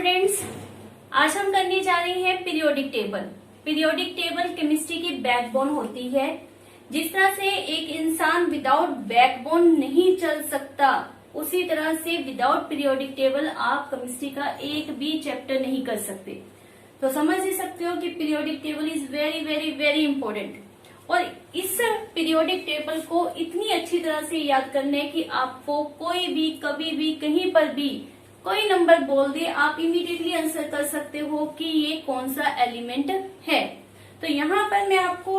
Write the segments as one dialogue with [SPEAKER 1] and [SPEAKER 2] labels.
[SPEAKER 1] Students, आज हम करने जा रहे हैं periodic table. Periodic table chemistry की बैकबोन होती है। जिस तरह से एक इंसान विदाउट बैकबोन नहीं चल सकता, उसी तरह से विदाउट पीरियोडिक टेबल आप केमिस्ट्री का एक भी चैप्टर नहीं कर सकते। तो समझ ही सकते हो कि periodic table is very very very important. और इस पीरियोडिक टेबल को इतनी अच्छी तरह से याद करने की आपको कोई भी कभी भी कहीं पर भी कोई नंबर बोल दे, आप इमीडिएटली आंसर कर सकते हो कि ये कौन सा एलिमेंट है। तो यहाँ पर मैं आपको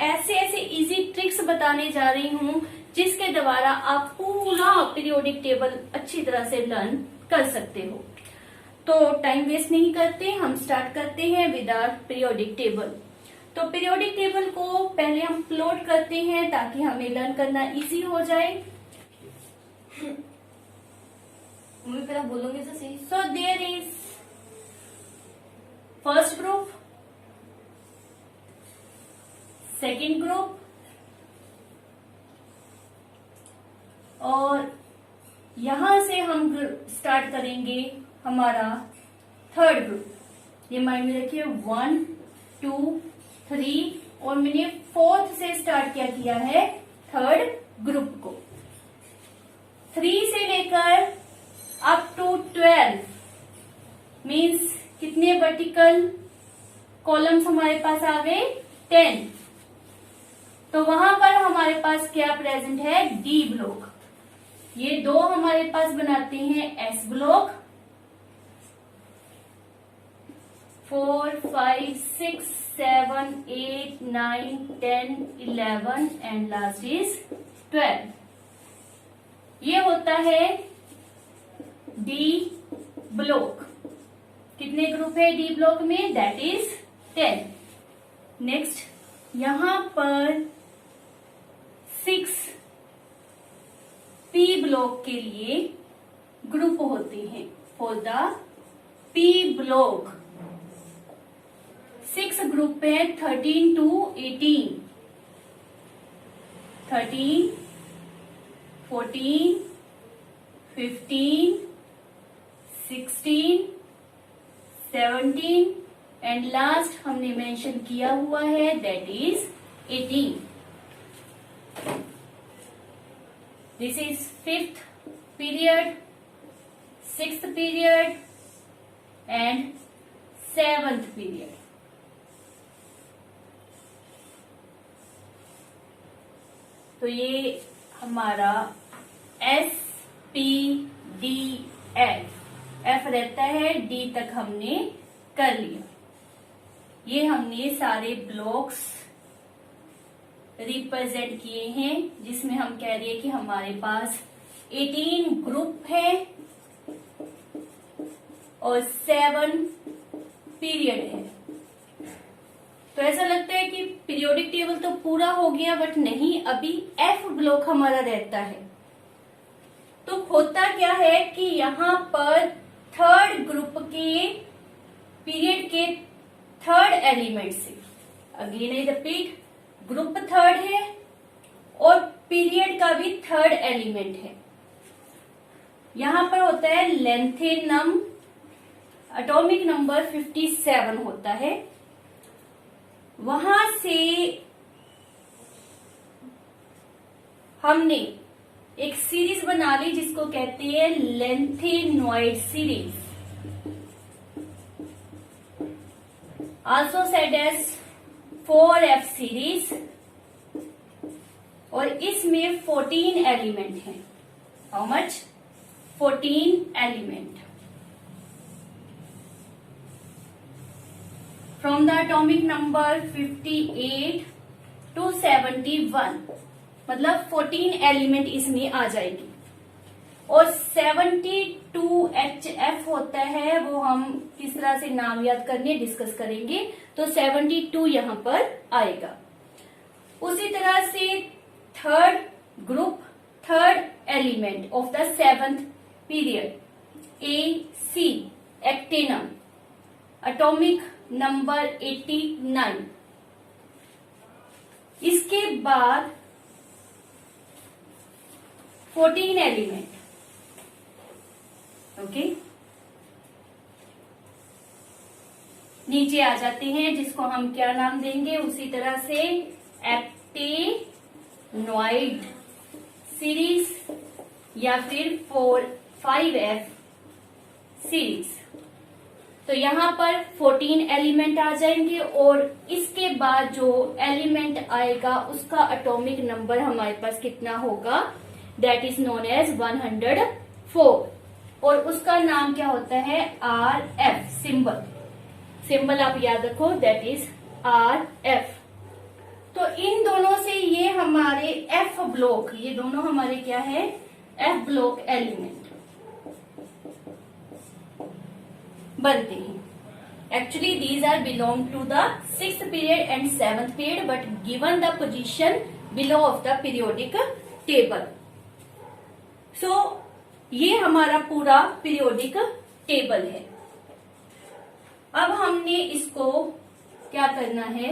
[SPEAKER 1] ऐसे ऐसे इजी ट्रिक्स बताने जा रही हूँ जिसके द्वारा आप पूरा पीरियोडिक टेबल अच्छी तरह से लर्न कर सकते हो। तो टाइम वेस्ट नहीं करते, हम स्टार्ट करते हैं विद आवर पीरियोडिक टेबल। तो पीरियोडिक टेबल को पहले हम प्लॉट करते हैं ताकि हमें लर्न करना इजी हो जाए।
[SPEAKER 2] मम्मी पहले बोलोगे तो सही।
[SPEAKER 1] So there is first group, second group और यहां से हम स्टार्ट करेंगे हमारा थर्ड ग्रुप। ये माइंड में रखिए 1, 2, 3 और मैंने फोर्थ से स्टार्ट किया है थर्ड ग्रुप को। 3 से लेकर अप टू 12 मीन्स कितने वर्टिकल कॉलम्स हमारे पास आ गए 10। तो वहां पर हमारे पास क्या प्रेजेंट है, डी ब्लॉक। ये दो हमारे पास बनाते हैं S block. 4, 5, 6, 7, 8, 9, 10, 11 and last is 12। ये होता है डी ब्लॉक। कितने ग्रुप है डी ब्लॉक में, दैट इज 10। नेक्स्ट यहां पर 6 पी ब्लॉक के लिए ग्रुप होते हैं for the P block. 6 group है 13 to 18, 13, 14, 15, 16, 17 एंड लास्ट हमने मेंशन किया हुआ है that is 18। This is 5th period, 6th period and 7th period. तो ये हमारा S P D F, F रहता है, डी तक हमने कर लिया। ये हमने सारे ब्लॉक्स रिप्रेजेंट किए हैं जिसमें हम कह रहे हैं कि हमारे पास 18 ग्रुप है और 7 पीरियड है। तो ऐसा लगता है कि पीरियोडिक टेबल तो पूरा हो गया, बट नहीं, अभी एफ ब्लॉक हमारा रहता है। तो होता क्या है कि यहाँ पर थर्ड ग्रुप के पीरियड के थर्ड एलिमेंट से, again I repeat, group third है और पीरियड का भी थर्ड एलिमेंट है। यहां पर होता है लेंथेनम, एटॉमिक नंबर 57 होता है। वहां से हमने एक सीरीज बना ली जिसको कहते हैं lanthanoid series, also said as 4F series. और इसमें 14 एलिमेंट हैं। How much, 14 element. From the atomic number 58 to 71, मतलब 14 एलिमेंट इसमें आ जाएगी। और 72HF होता है, वो हम किस तरह से नाम याद करने डिस्कस करेंगे। तो 72 यहां पर आएगा। उसी तरह से third group, third element of the 7th period AC, actinium, atomic number 89। इसके बाद 14 एलिमेंट, ओके। नीचे आ जाते हैं, जिसको हम क्या नाम देंगे, उसी तरह से एक्टिनॉइड सीरीज या फिर 5F सीरीज। तो यहाँ पर 14 एलिमेंट आ जाएंगे और इसके बाद जो एलिमेंट आएगा उसका एटॉमिक नंबर हमारे पास कितना होगा, दैट इज नोन एज 104 और उसका नाम क्या होता है, RF सिंबल। सिंबल आप याद रखो, दैट इज RF। तो इन दोनों से ये हमारे F ब्लॉक, ये दोनों हमारे क्या है, F ब्लॉक एलिमेंट बनते हैं। Actually these are belong to the 6th period and 7th period but given the position below of the periodic table. So ये हमारा पूरा पीरियोडिक टेबल है। अब हमने इसको क्या करना है,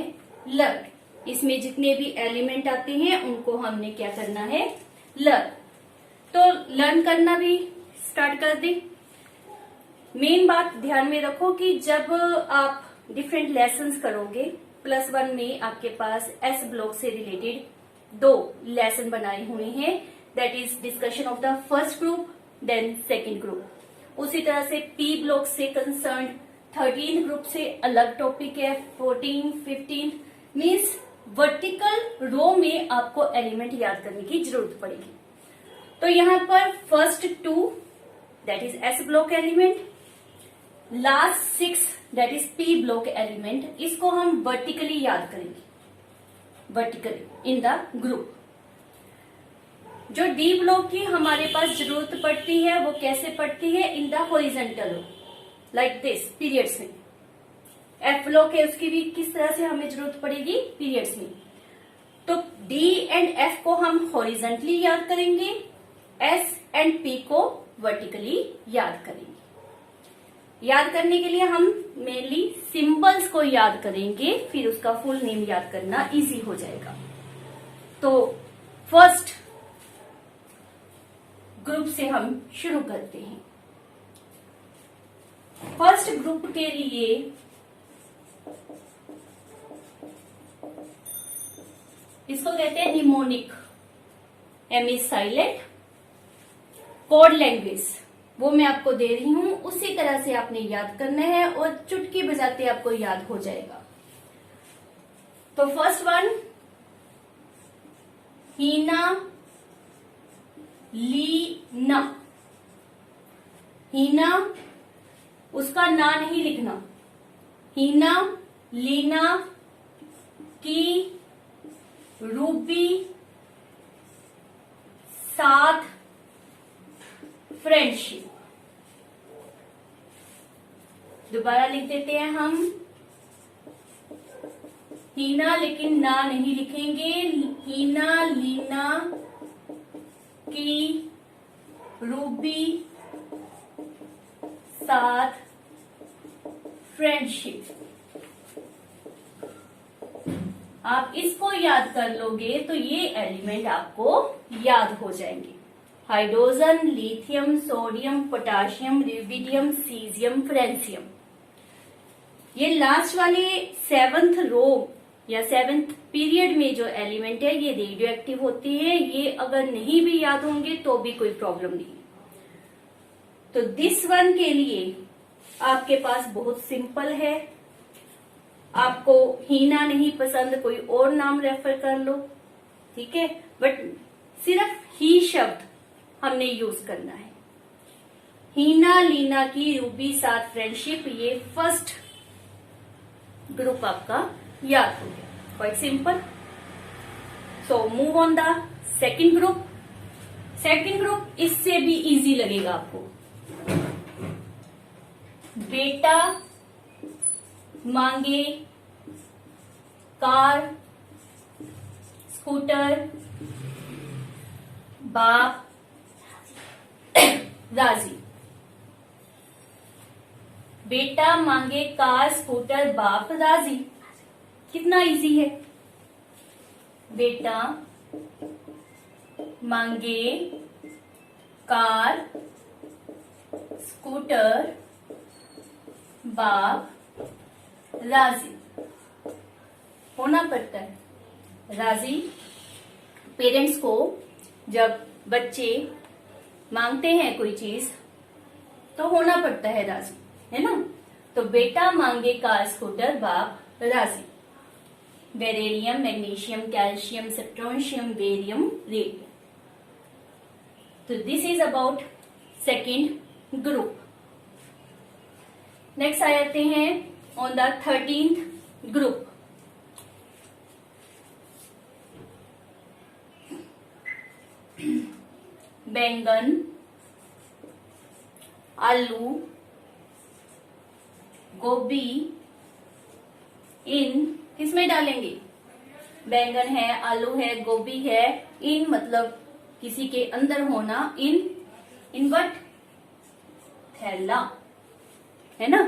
[SPEAKER 1] लर्न। इसमें जितने भी एलिमेंट आते हैं उनको हमने क्या करना है, लर्न। तो लर्न करना भी स्टार्ट कर दें। मेन बात ध्यान में रखो कि जब आप डिफरेंट लेसन्स करोगे, +1 में आपके पास एस ब्लॉक से रिलेटेड 2 लेसन बनाए हुए हैं, that is discussion of the first group then second group. उसी तरह से पी ब्लॉक से कंसर्न 13 ग्रुप से अलग टॉपिक है, 14, 15 मीन्स वर्टिकल रो में आपको एलिमेंट याद करने की जरूरत पड़ेगी। तो यहाँ पर first 2 that is S block element, last 6 that is P block element, इसको हम वर्टिकली याद करेंगे, वर्टिकली इन द ग्रुप। जो डी ब्लॉक की हमारे पास जरूरत पड़ती है वो कैसे पड़ती है, in the horizontal like this periods में। एफ ब्लॉक है उसकी भी किस तरह से हमें जरूरत पड़ेगी, पीरियड्स में। तो डी एंड एफ को हम हॉरिजेंटली याद करेंगे, एस एंड पी को वर्टिकली याद करेंगे। याद करने के लिए हम मेनली सिंबल्स को याद करेंगे, फिर उसका फुल नेम याद करना इजी हो जाएगा। तो फर्स्ट ग्रुप से हम शुरू करते हैं। फर्स्ट ग्रुप के लिए इसको कहते हैं mnemonic, M is silent. Code language वो मैं आपको दे रही हूं, उसी तरह से आपने याद करना है और चुटकी बजाते आपको याद हो जाएगा। तो फर्स्ट वन, हीना लीना। हीना उसका ना नहीं लिखना, हीना लीना की रूबी साथ फ्रेंडशिप। दोबारा लिख देते हैं हम, हीना लेकिन ना नहीं लिखेंगे, हीना लीना की रूबी साथ फ्रेंडशिप। आप इसको याद कर लोगे तो ये एलिमेंट आपको याद हो जाएंगे। Hydrogen, lithium, sodium, potassium, rubidium, caesium, francium. ये लास्ट वाले 7th रो या 7th पीरियड में जो एलिमेंट है ये रेडियो एक्टिव होते हैं। ये अगर नहीं भी याद होंगे तो भी कोई प्रॉब्लम नहीं। तो दिस वन के लिए आपके पास बहुत सिंपल है, आपको हीना नहीं पसंद कोई और नाम रेफर कर लो, ठीक है, बट सिर्फ ही शब्द हमने यूज करना है। हीना लीना की रूबी साथ फ्रेंडशिप, ये फर्स्ट ग्रुप आपका याद हो गया, quite simple. So move on the second group. Second group इससे भी इजी लगेगा आपको। बेटा मांगे कार, स्कूटर, बाप राजी। बेटा मांगे कार, स्कूटर, बाप राजी। कितना इजी है। बेटा मांगे कार, स्कूटर, बाप राजी होना पड़ता है। राजी पेरेंट्स को जब बच्चे मांगते हैं कोई चीज तो होना पड़ता है राजी, है ना। तो बेटा मांगे कार स्कूटर बाप राजी। Beryllium, magnesium, calcium, strontium, barium, radium. तो this is about second group. Next आ जाते हैं ऑन द 13th ग्रुप। बैंगन, आलू, गोभी, इन किसमें डालेंगे? बैंगन है, आलू है, गोभी है, इन मतलब किसी के अंदर होना, इन वट थैला, है ना।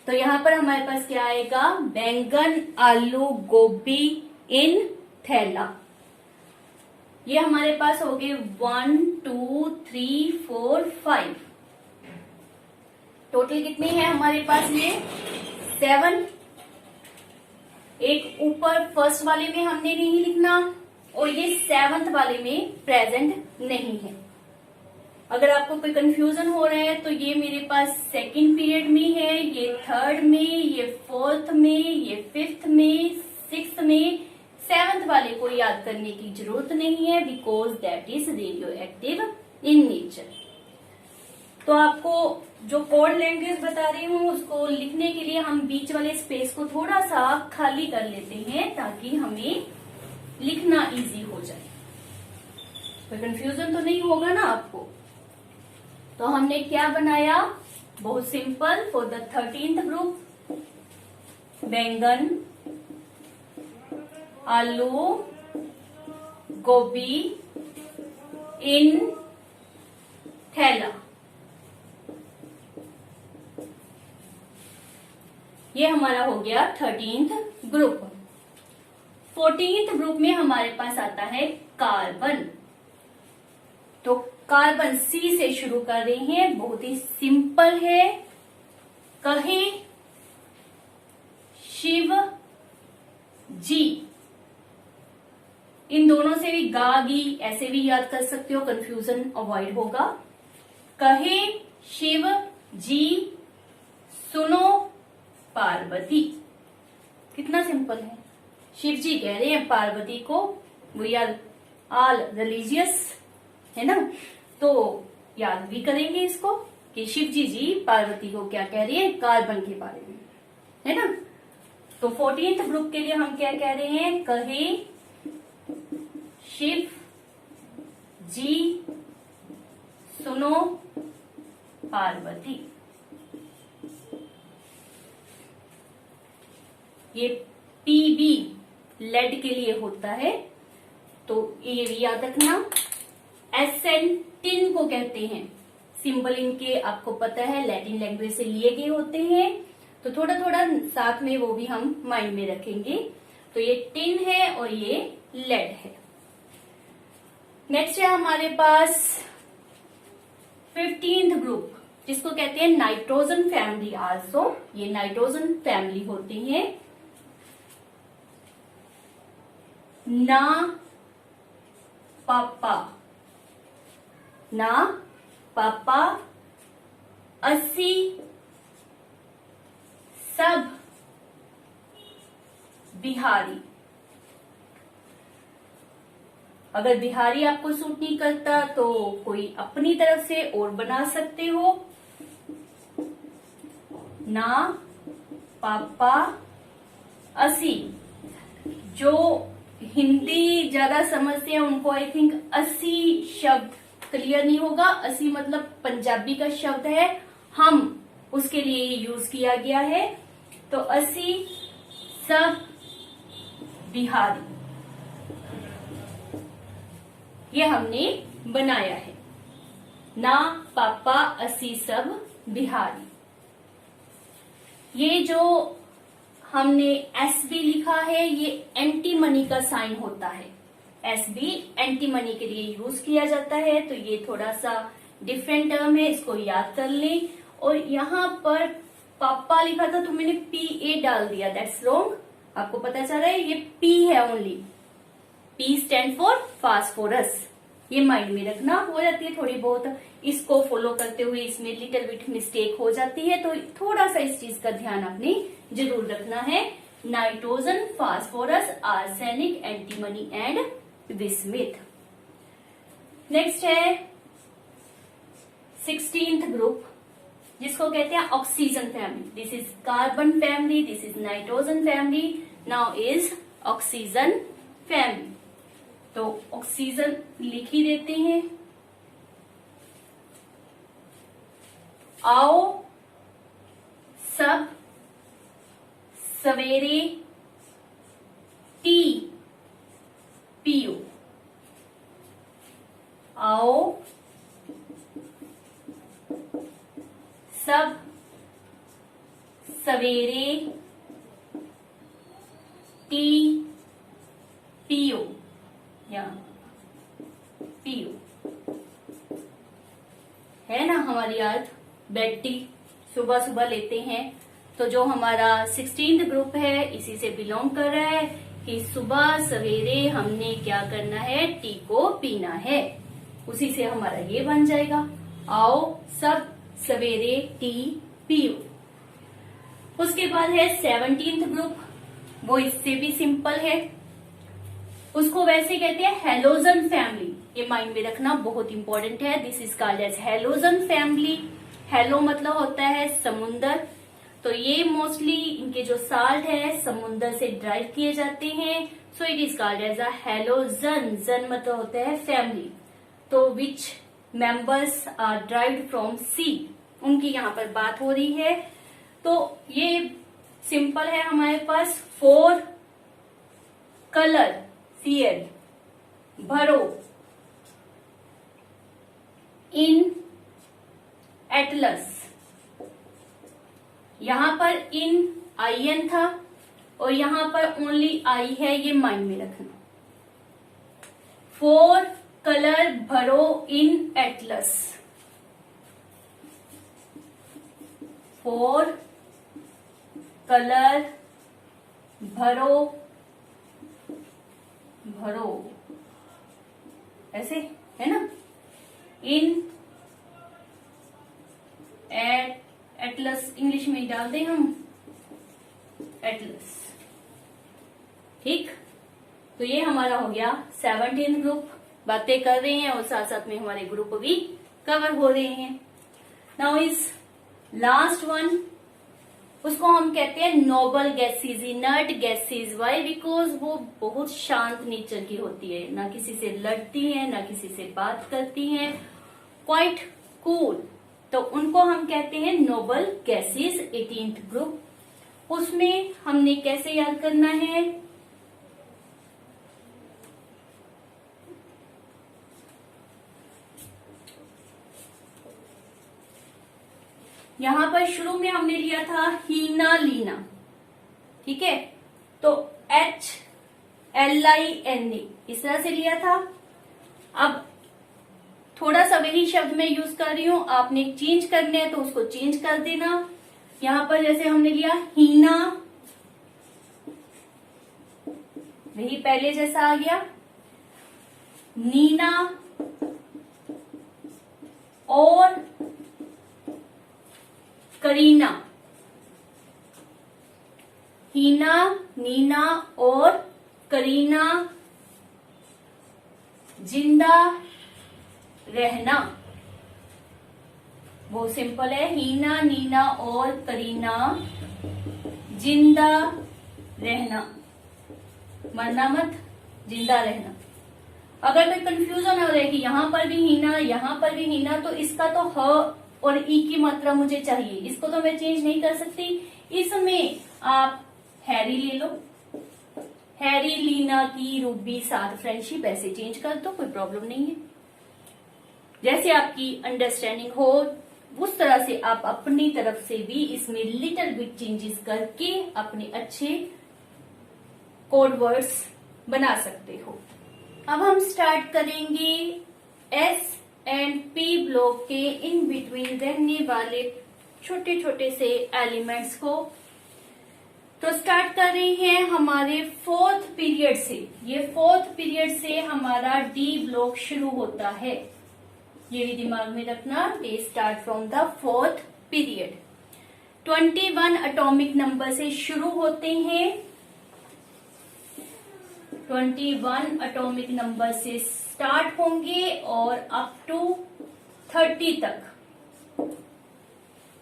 [SPEAKER 1] तो यहां पर हमारे पास क्या आएगा? बैंगन, आलू, गोभी, इन थैला। ये हमारे पास हो गए 1 2 3 4 5। टोटल कितने हैं हमारे पास? ये 7। एक ऊपर फर्स्ट वाले में हमने नहीं लिखना और ये 7th वाले में प्रेजेंट नहीं है। अगर आपको कोई कंफ्यूजन हो रहा है तो ये मेरे पास सेकंड पीरियड में है, ये 3rd में, ये 4th में, ये 5th में, 6th में। 7th वाले को याद करने की जरूरत नहीं है because that is radio active in nature. तो आपको जो कोड लैंग्वेज बता रही हूँ उसको लिखने के लिए हम बीच वाले स्पेस को थोड़ा सा खाली कर लेते हैं ताकि हमें लिखना इजी हो जाए। कोई कंफ्यूजन तो नहीं होगा ना आपको। तो हमने क्या बनाया? बहुत simple for the 13th group. बैंगन, आलू, गोभी, इन थैला। ये हमारा हो गया 13th ग्रुप। 14th ग्रुप में हमारे पास आता है कार्बन। तो कार्बन सी से शुरू कर रहे हैं, बहुत ही सिंपल है। कहे, शिव जी। इन दोनों से भी गा गी ऐसे भी याद कर सकते हो, कंफ्यूजन अवॉइड होगा। कहे शिव जी, सुनो पार्वती। कितना सिंपल है। शिव जी कह रहे हैं पार्वती को, वी आर ऑल रिलीजियस, है ना। तो याद भी करेंगे इसको कि शिव जी पार्वती को क्या कह रही है? कार्बन के बारे में, है ना। तो 14th ग्रुप के लिए हम क्या कह रहे हैं? कहे शिव जी, सुनो पार्वती। ये पीबी लेड के लिए होता है, तो ये भी याद रखना। एसन टिन को कहते हैं। सिंबल इनके आपको पता है लैटिन लैंग्वेज से लिए गए होते हैं, तो थोड़ा थोड़ा साथ में वो भी हम माइंड में रखेंगे। तो ये टिन है और ये लेड है। नेक्स्ट है हमारे पास 15th ग्रुप, जिसको कहते हैं नाइट्रोजन फैमिली आल्सो। ये नाइट्रोजन फैमिली होती है। ना पापा, ना पापा, अस्सी, सब, बिहारी। अगर बिहारी आपको सूट नहीं करता तो कोई अपनी तरफ से और बना सकते हो। ना पापा, अस्सी। जो हिंदी ज्यादा समझते हैं उनको आई थिंक 80 शब्द क्लियर नहीं होगा। 80 मतलब पंजाबी का शब्द है, हम उसके लिए यूज किया गया है। तो 80, सब, बिहारी, ये हमने बनाया है। ना पापा, 80, सब, बिहारी। ये जो हमने एसबी लिखा है ये एंटी मनी का साइन होता है। एसबी एंटी मनी के लिए यूज किया जाता है, तो ये थोड़ा सा डिफरेंट टर्म है, इसको याद कर लें। और यहाँ पर पापा लिखा था तो मैंने PA डाल दिया, दैट्स रॉन्ग। आपको पता चल रहा है ये P है only. P stand for phosphorus. ये माइंड में रखना, हो जाती है थोड़ी बहुत, इसको फॉलो करते हुए इसमें लिटिल बिट मिस्टेक हो जाती है, तो थोड़ा सा इस चीज का ध्यान आपने जरूर रखना है। Nitrogen, phosphorus, arsenic, antimony and bismuth. Next है 16th ग्रुप, जिसको कहते हैं oxygen family. This is carbon family, this is nitrogen family, now is oxygen family. तो ऑक्सीजन लिख ही देते हैं। आओ सब सवेरे टी पियो। आओ सब सवेरे टी पियो या पियो। है ना हमारी आदत बेड टी सुबह सुबह लेते हैं, तो जो हमारा 16th ग्रुप है इसी से बिलोंग कर रहा है कि सुबह सवेरे हमने क्या करना है, टी को पीना है। उसी से हमारा ये बन जाएगा, आओ सब सवेरे टी पियो। उसके बाद है 17th ग्रुप, वो इससे भी सिंपल है। उसको वैसे कहते हैं हेलोजन फैमिली। ये माइंड में रखना बहुत इंपॉर्टेंट है। This is called as halogen family. Hello मतलब होता है समुंदर, तो ये मोस्टली इनके जो साल्ट है समुंदर से ड्राइव किए जाते हैं, so it is called as a halogen. Gen मतलब होता है फैमिली, तो which members are derived from sea, उनकी यहाँ पर बात हो रही है। तो ये सिंपल है हमारे पास। 4 कलर Cl भरो इन एटलस। यहां पर इन IN था और यहां पर ओनली I है, ये माइंड में रखना। 4 कलर भरो इन एटलस। 4 कलर भरो ऐसे है ना, इन एटलस इंग्लिश में डाल दें हम, एटलस। ठीक, तो ये हमारा हो गया 17th ग्रुप। बातें कर रहे हैं और साथ साथ में हमारे ग्रुप भी कवर हो रहे हैं। नाउ इज लास्ट वन, उसको हम कहते हैं noble gases, inert gases. Why? Because वो बहुत शांत नेचर की होती है, ना किसी से लड़ती हैं, ना किसी से बात करती हैं, क्वाइट कूल, तो उनको हम कहते हैं नोबल गैसेज। 18th ग्रुप, उसमें हमने कैसे याद करना है, यहां पर शुरू में हमने लिया था हीना लीना, ठीक है, तो HLINA इस तरह से लिया था। अब थोड़ा सा वही शब्द मैं यूज कर रही हूं, आपने चेंज करने हैं तो उसको चेंज कर देना। यहां पर जैसे हमने लिया हीना, वही पहले जैसा आ गया, नीना और करीना। हीना, नीना और करीना, जिंदा रहना। बहुत सिंपल है, हीना, नीना और करीना, जिंदा रहना, मरना मत, जिंदा रहना। अगर कोई कंफ्यूजन हो रहा है कि यहां पर भी हीना, यहां पर भी हीना, तो इसका तो ह और ई की मात्रा मुझे चाहिए, इसको तो मैं चेंज नहीं कर सकती। इसमें आप हैरी ले लो, हैरी, लीना की, रूबी, साथ, फ्रेंडशिप, ऐसे चेंज कर दो, कोई प्रॉब्लम नहीं है। जैसे आपकी अंडरस्टैंडिंग हो उस तरह से आप अपनी तरफ से भी इसमें लिटिल बिट चेंजेस करके अपने अच्छे कोड वर्ड्स बना सकते हो। अब हम स्टार्ट करेंगे S एंड P ब्लॉक के इन बिटवीन रहने वाले छोटे छोटे से एलिमेंट्स को। तो स्टार्ट कर रहे हैं हमारे फोर्थ पीरियड से। ये फोर्थ पीरियड से हमारा डी ब्लॉक शुरू होता है, ये भी दिमाग में रखना। Day start from the fourth period. 21 atomic number से शुरू होते हैं। 21 एटॉमिक नंबर से स्टार्ट होंगे और अप टू 30 तक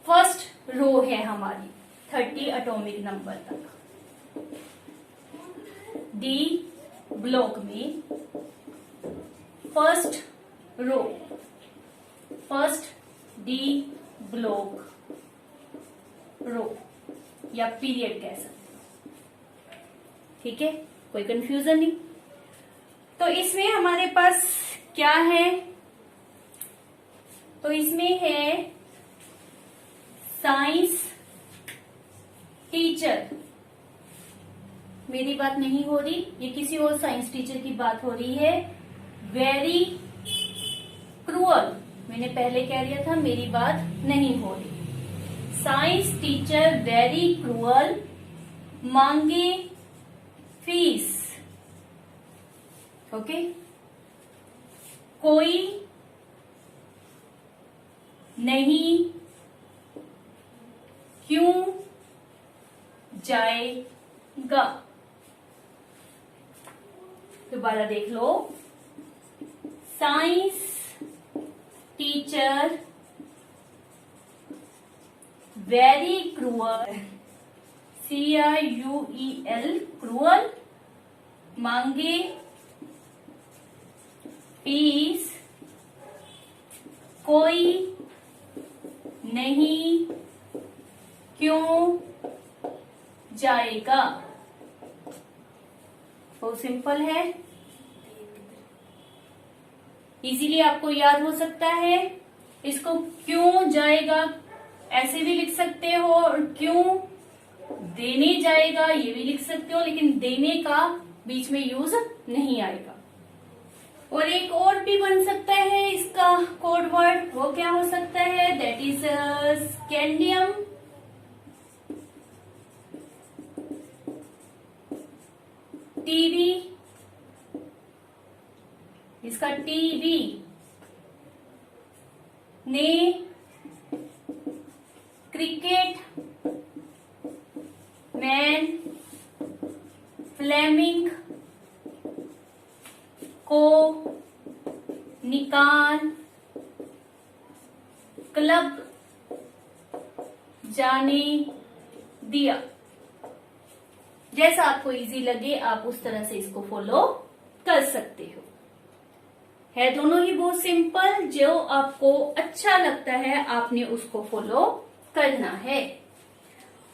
[SPEAKER 1] फर्स्ट रो है हमारी, 30 एटॉमिक नंबर तक। डी ब्लॉक में first row, first D block row या पीरियड कह सकते हो। ठीक है, कोई कंफ्यूजन नहीं। तो इसमें हमारे पास क्या है? तो इसमें है साइंस टीचर। मेरी बात नहीं हो रही, ये किसी और साइंस टीचर की बात हो रही है। वेरी क्रूअल, मैंने पहले कह दिया था, मेरी बात नहीं हो रही। साइंस टीचर वेरी क्रूअल, मांगे फीस। ओके, कोई नहीं क्यों जाएगा। दोबारा देख लो। Science teacher very cruel, CRUEL, cruel, मांगे फीस, कोई नहीं क्यों जाएगा। बहुत सिंपल है, इजीली आपको याद हो सकता है। इसको क्यों जाएगा ऐसे भी लिख सकते हो और क्यों देने जाएगा ये भी लिख सकते हो, लेकिन देने का बीच में यूज नहीं आएगा। और एक और भी बन सकता है इसका कोड वर्ड, वो क्या हो सकता है? That is scandium. टीवी, इसका टीवी ने क्रिकेट मैन फ्लेमिंग को निकाल क्लब जाने दिया। जैसा आपको इजी लगे आप उस तरह से इसको फॉलो कर सकते हो। है दोनों ही बहुत सिंपल, जो आपको अच्छा लगता है आपने उसको फॉलो करना है।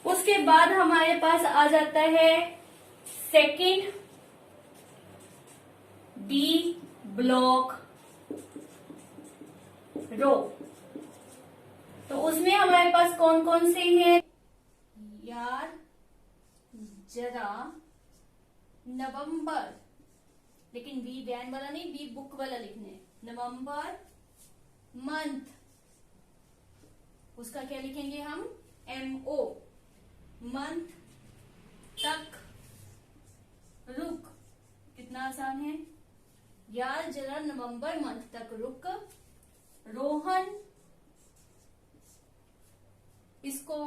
[SPEAKER 1] उसके बाद हमारे पास आ जाता है सेकंड डी ब्लॉक रो। तो उसमें हमारे पास कौन कौन से हैं? यार जरा नवंबर, लेकिन बी वैन वाला नहीं, बी बुक वाला लिखने। नवंबर मंथ, उसका क्या लिखेंगे हम? MO। मंथ तक रुक, कितना आसान है यार। जरा नवंबर मंथ तक रुक। रोहन, इसको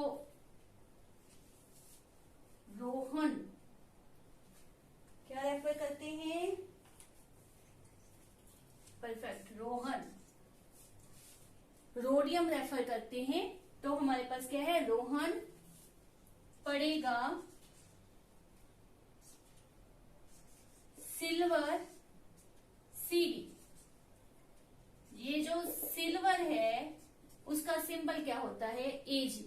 [SPEAKER 1] रोहन क्या रेफर करते हैं? परफेक्ट, रोहन। रोडियम रेफर करते हैं। तो हमारे पास क्या है? रोहन पड़ेगा सिल्वर सीडी। ये जो सिल्वर है उसका सिंबल क्या होता है? AG।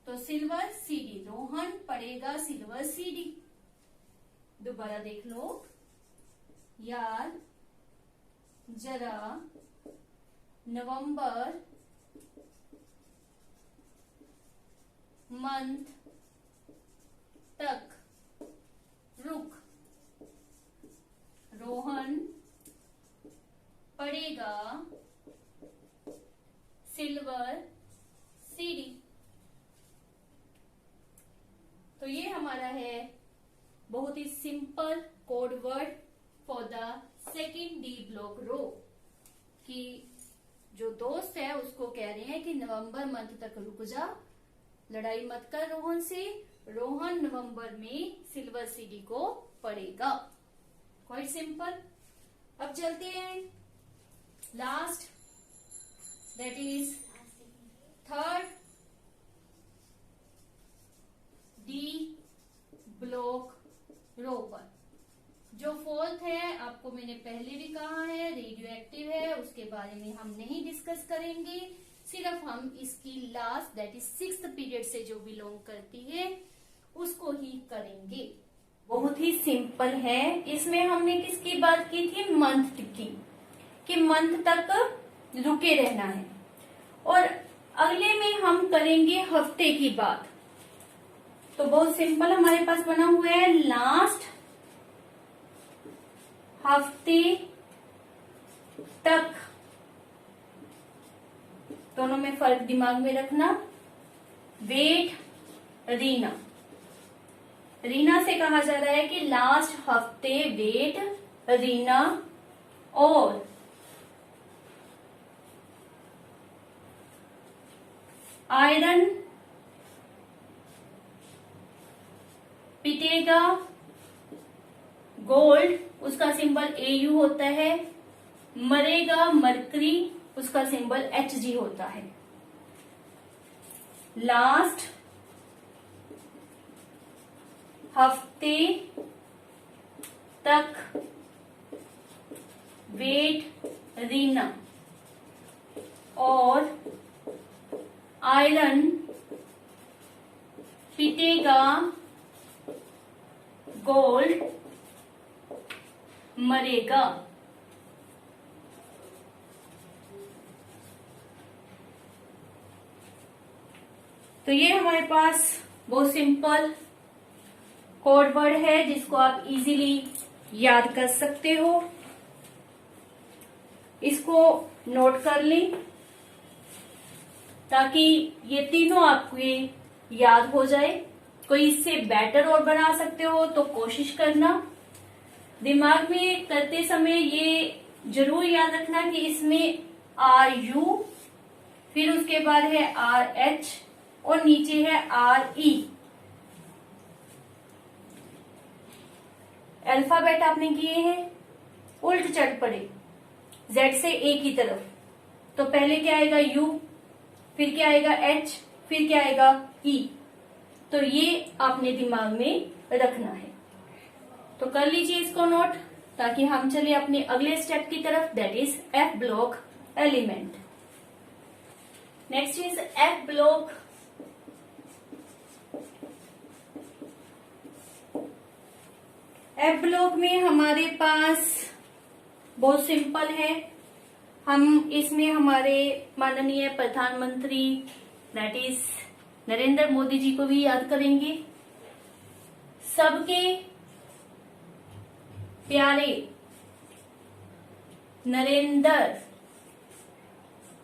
[SPEAKER 1] तो सिल्वर सीडी, रोहन पड़ेगा सिल्वर सीडी। दोबारा देख लो। यार जरा नवंबर मंथ तक रुक। रोहन पड़ेगा सिल्वर है बहुत ही simple code word for the second D block row कि जो दोस्त है उसको कह रहे हैं कि नवंबर मंथ तक रुक जा, लड़ाई मत कर रोहन से, रोहन नवंबर में सिल्वर सीडी को पढ़ेगा। Quite simple. अब चलते हैं last, that is third D block row पर। जो फोर्थ है आपको मैंने पहले भी कहा है रेडियो एक्टिव है, उसके बारे में हम नहीं डिस्कस करेंगे, सिर्फ हम इसकी last that is sixth period से जो बिलोंग करती है उसको ही करेंगे। बहुत ही सिंपल है। इसमें हमने किसकी बात की थी? मंथ की, कि मंथ तक रुके रहना है। और अगले में हम करेंगे हफ्ते की बात। तो बहुत सिंपल हमारे पास बना हुआ है लास्ट हफ्ते तक। दोनों में फर्क दिमाग में रखना। वेट रीना, रीना से कहा जा रहा है कि लास्ट हफ्ते वेट रीना, और आयरन पिटेगा गोल्ड, उसका सिंबल AU होता है। मरेगा मरकरी, उसका सिंबल HG होता है। लास्ट हफ्ते तक वेट रीना, और आयरन पिटेगा गोल्ड, मरेगा। तो ये हमारे पास बहुत सिंपल कोड वर्ड है जिसको आप इजीली याद कर सकते हो। इसको नोट कर लें ताकि ये तीनों आपको याद हो जाए। कोई इससे बेटर और बना सकते हो तो कोशिश करना। दिमाग में करते समय ये जरूर याद रखना कि इसमें RU, फिर उसके बाद है RH और नीचे है RE। अल्फाबेट आपने किए हैं उल्ट चढ़ पड़े Z से A की तरफ। तो पहले क्या आएगा U, फिर क्या आएगा H, फिर क्या आएगा E। तो ये आपने दिमाग में रखना है। तो कर लीजिए इसको नोट ताकि हम चले अपने अगले स्टेप की तरफ, that is F block element. Next is F block. F block में हमारे पास बहुत सिंपल है। हम इसमें हमारे माननीय प्रधानमंत्री दैट इज नरेंद्र मोदी जी को भी याद करेंगे। सबके प्यारे नरेंद्र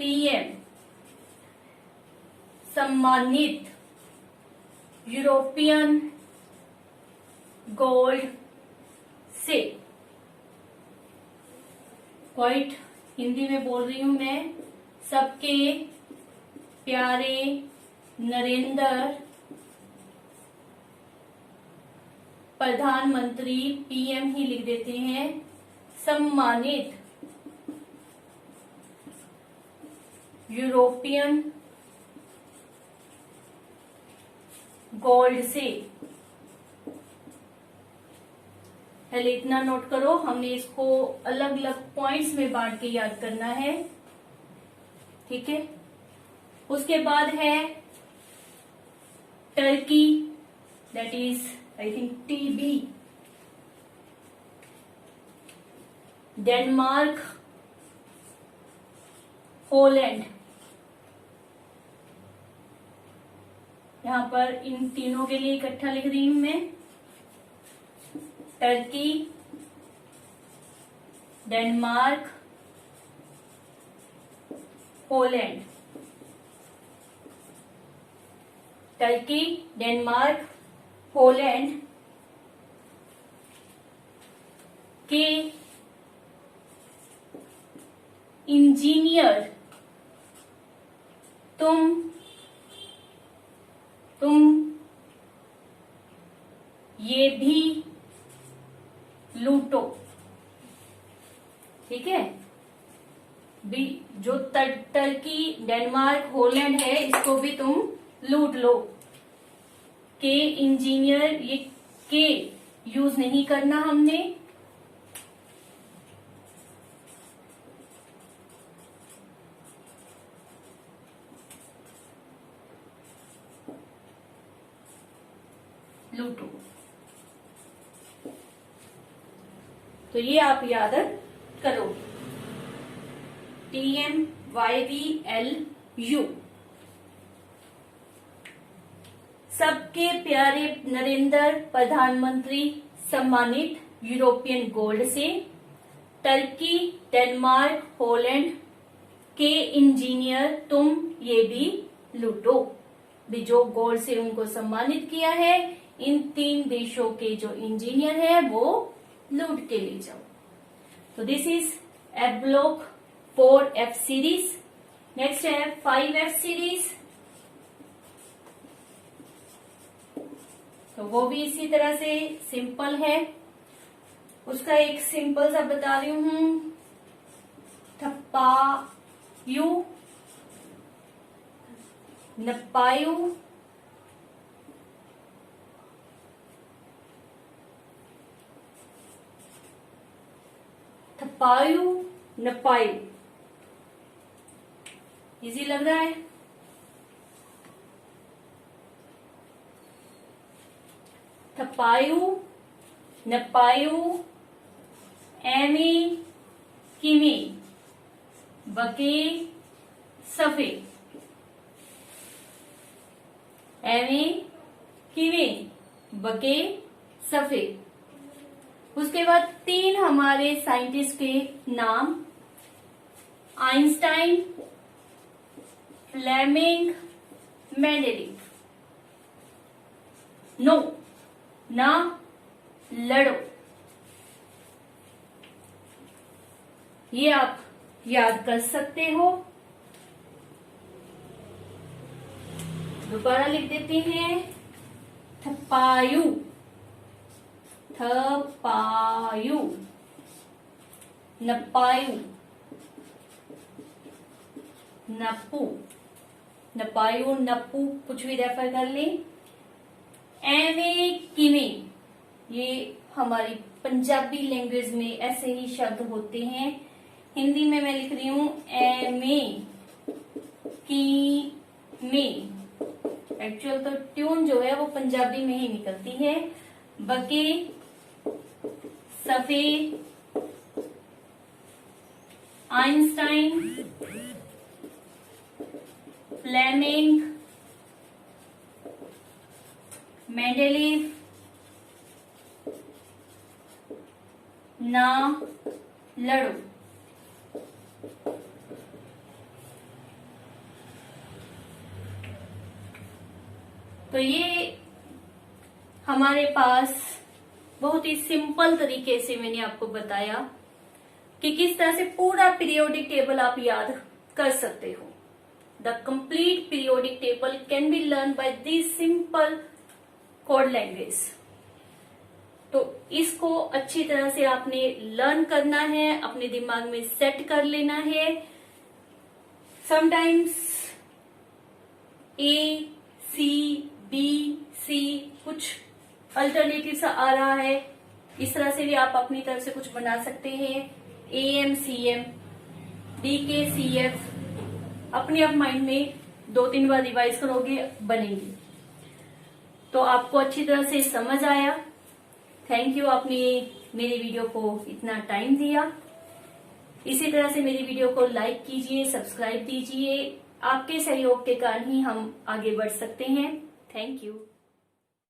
[SPEAKER 1] PM सम्मानित यूरोपियन गोल्ड से। क्वाइट हिंदी में बोल रही हूं मैं। सबके प्यारे नरेंद्र प्रधानमंत्री PM ही लिख देते हैं, सम्मानित यूरोपियन गोल्ड से। पहले इतना नोट करो, हमने इसको अलग अलग पॉइंट्स में बांट के याद करना है, ठीक है। उसके बाद है Turkey, that is I think TB। Denmark, Poland. यहां पर इन तीनों के लिए इकट्ठा लिख रही हूं मैं। Turkey, Denmark, Poland. Turkey, Denmark, Holland के इंजीनियर तुम ये भी लूटो। ठीक है, जो टर्की, डेनमार्क, हॉलैंड है, इसको भी तुम लूट लो। के इंजीनियर, ये के यूज नहीं करना हमने। लूटो, तो ये आप याद करो, TMYVLU। सबके प्यारे नरेंद्र प्रधानमंत्री सम्मानित यूरोपियन गोल्ड से। टर्की, डेनमार्क, हॉलैंड के इंजीनियर तुम ये भी लूटो। भी जो गोल्ड से उनको सम्मानित किया है, इन 3 देशों के जो इंजीनियर है वो लूट के ले जाओ। तो this is F block 4F series. Next है 5F सीरीज, तो वो भी इसी तरह से सिंपल है। उसका एक सिंपल सा बता रही हूं, थप्पायु, नप्पायु, थप्पायु, नप्पायु। इजी लग रहा है? थप्पायु, नप्पायु, एमे, किमे, बके, सफे। एमे, किमे, बके, सफे। उसके बाद 3 हमारे साइंटिस्ट के नाम, आइंस्टाइन, फ्लेमिंग, मेंडेलिव। नो, ना लड़ो, ये आप याद कर सकते हो। दोबारा लिख देते हैं, थप्पायु, थपायु, नपायु, नपू, नपायु, नपू, कुछ भी रेफर कर ले। एवे, किमे, ये हमारी पंजाबी लैंग्वेज में ऐसे ही शब्द होते हैं। हिंदी में मैं लिख रही हूं एमे, किमे। एक्चुअल तो ट्यून जो है वो पंजाबी में ही निकलती है। बके, सफे, आइंस्टाइन, फ्लेमिंग, मेंडेलीव, ना लड़ो। तो ये हमारे पास बहुत ही सिंपल तरीके से मैंने आपको बताया कि किस तरह से पूरा पीरियोडिक टेबल आप याद कर सकते हो। The complete periodic table can be learn by this simple code language. तो इसको अच्छी तरह से आपने लर्न करना है, अपने दिमाग में सेट कर लेना है। Sometimes A, C, B, C कुछ अल्टरनेटिव सा आ रहा है, इस तरह से भी आप अपनी तरफ से कुछ बना सकते हैं। AM, CM, DK, CF अपने आप माइंड में 2-3 बार रिवाइज करोगे, बनेंगी। तो आपको अच्छी तरह से समझ आया। थैंक यू, आपने मेरी वीडियो को इतना टाइम दिया। इसी तरह से मेरी वीडियो को लाइक कीजिए, सब्सक्राइब कीजिए। आपके सहयोग के कारण ही हम आगे बढ़ सकते हैं। Thank you.